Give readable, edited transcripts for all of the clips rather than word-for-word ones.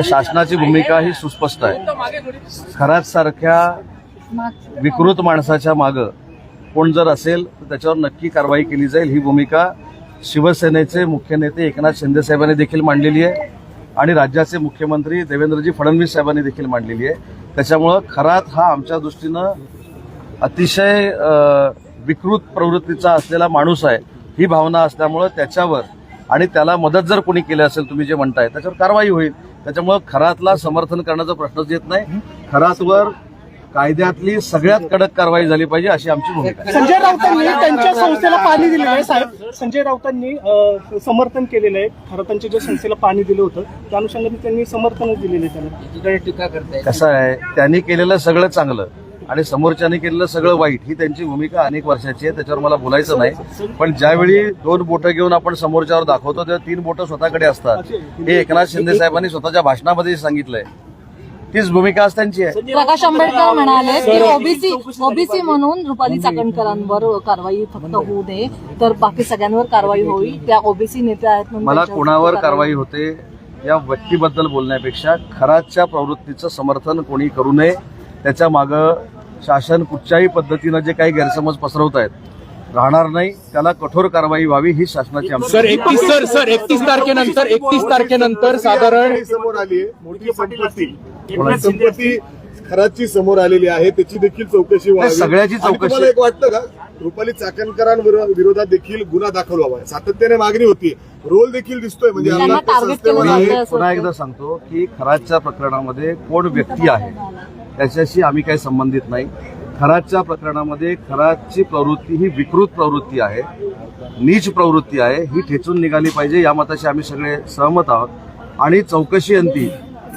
शासनाची भूमिका ही सुस्पष्ट आहे. खरात सारख्या विकृत माणसाच्या मागं कोण जर असेल तर त्याच्यावर नक्की कारवाई केली जाईल. ही भूमिका शिवसेनेचे मुख्य नेते एकनाथ शिंदे साहेबांनी देखील मांडलेली आहे आणि राज्याचे मुख्यमंत्री देवेंद्रजी फडणवीस साहेबांनी देखील मांडलेली आहे. त्याच्यामुळं खरात हा आमच्या दृष्टीनं अतिशय विकृत प्रवृत्तीचा असलेला माणूस आहे. ही भावना असल्यामुळं त्याच्यावर आणि त्याला मदत जर कोणी केली असेल तुम्ही जे म्हणताय त्याच्यावर कारवाई होईल. त्याच्यामुळं खरातला समर्थन करण्याचा प्रश्नच येत नाही. खरातवर कायद्यातली सगळ्यात कडक कारवाई झाली पाहिजे अशी आमची भूमिका आहे. संजय राऊतांनी त्यांच्या संस्थेला पाणी दिलेलं आहे साहेब. संजय राऊतांनी समर्थन केलेलं आहे. खरातांच्या ज्या संस्थेला पाणी दिलं होतं त्या अनुषंगाने त्यांनी समर्थनच दिलेलं आहे. त्यांना टीका करताय. कसं आहे, त्यांनी केलेलं सगळं चांगलं आणि समोरच्याने केलेलं सगळं वाईट ही त्यांची भूमिका अनेक वर्षाची आहे. त्याच्यावर मला बोलायचं नाही. पण ज्यावेळी 2 बोटं घेऊन आपण समोरच्यावर दाखवतो तेव्हा 3 बोटं स्वतःकडे असतात. हे एकनाथ शिंदे साहेबांनी स्वतःच्या भाषणामध्ये सांगितलंय. तीच भूमिका आज त्यांची आहे. प्रकाश आंबेडकर म्हणाले की ओबीसी म्हणून रुपाली चाकणकरांवर कारवाई फक्त होऊ नये तर बाकी सगळ्यांवर कारवाई होईल. त्या ओबीसी नेत्या आहेत. मला कोणावर कारवाई होते या व्यक्तीबद्दल बोलण्यापेक्षा खरातच्या प्रवृत्तीचं समर्थन कोणी करू नये. त्याच्या मागं शासन कुठच्याही पद्धतीनं जे काही गैरसमज पसरवत आहेत राहणार नाही. त्याला कठोर कारवाई व्हावी ही शासनाची आमची. सर 31 तारखेनंतर साधारण समोर आली आहे मोठी संपत्ती खराची समोर आलेली आहे. त्याची देखील चौकशी व्हावी. सगळ्याची चौकशी. तुम्हाला एक वाटतं का रुपाली चाकणकरांविरोधात देखील गुन्हा दाखल व्हावा सातत्याने मागणी होती. रोल देखील दिसतोय म्हणजे पुन्हा एकदा सांगतो की खराच्या प्रकरणामध्ये कोण व्यक्ती आहे त्याच्याशी आम्ही काही संबंधित नाही. खराच्या प्रकरणामध्ये खराची प्रवृत्ती ही विकृत प्रवृत्ती आहे, नीच प्रवृत्ती आहे. ही ठेचून निघाली पाहिजे या मताशी आम्ही सगळे सहमत आहोत. आणि चौकशी अंती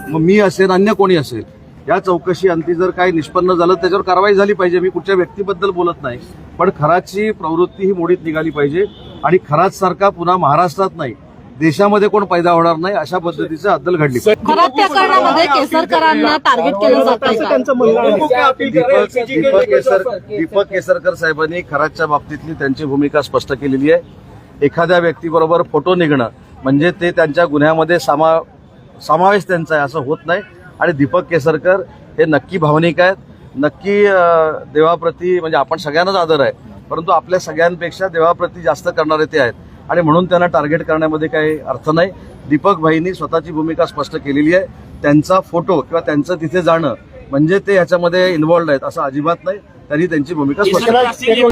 मग मी असेल अन्य कोणी असेल या चौकशी अंती जर काही निष्पन्न झालं त्याच्यावर कारवाई झाली पाहिजे. मी कुठच्या व्यक्तीबद्दल बोलत नाही. पण खराची प्रवृत्ती ही मोडीत निघाली पाहिजे आणि खराच सारखा पुन्हा महाराष्ट्रात नाही देशामध्ये कोण पैदा होणार नाही अशा पद्धतीचं अद्दल घडली. खरात प्रकरणामध्ये केसरकरांना टार्गेट केलं जातं. दीपक केसरकर साहेबांनी खराच्या बाबतीतली त्यांची भूमिका स्पष्ट केलेली आहे. एखाद्या व्यक्तीबरोबर फोटो निघणं म्हणजे ते त्यांच्या गुन्ह्यामध्ये समावेश त्यांचा आहे असं होत नाही. आणि दीपक केसरकर हे नक्की भावनिक आहेत. नक्की देवाप्रती म्हणजे आपण सगळ्यांनाच आदर आहे परंतु आपल्या सगळ्यांपेक्षा देवाप्रती जास्त करणारे ते आहेत आणि म्हणून त्यांना टार्गेट करण्यामध्ये काही अर्थ नाही. दीपक भाईंनी स्वतःची भूमिका स्पष्ट केलेली आहे. त्यांचा फोटो किंवा त्यांचं तिथे जाणं म्हणजे ते ह्याच्यामध्ये इन्व्हॉल्ड आहेत असं अजिबात नाही. त्यांनी त्यांची भूमिका स्पष्ट केली.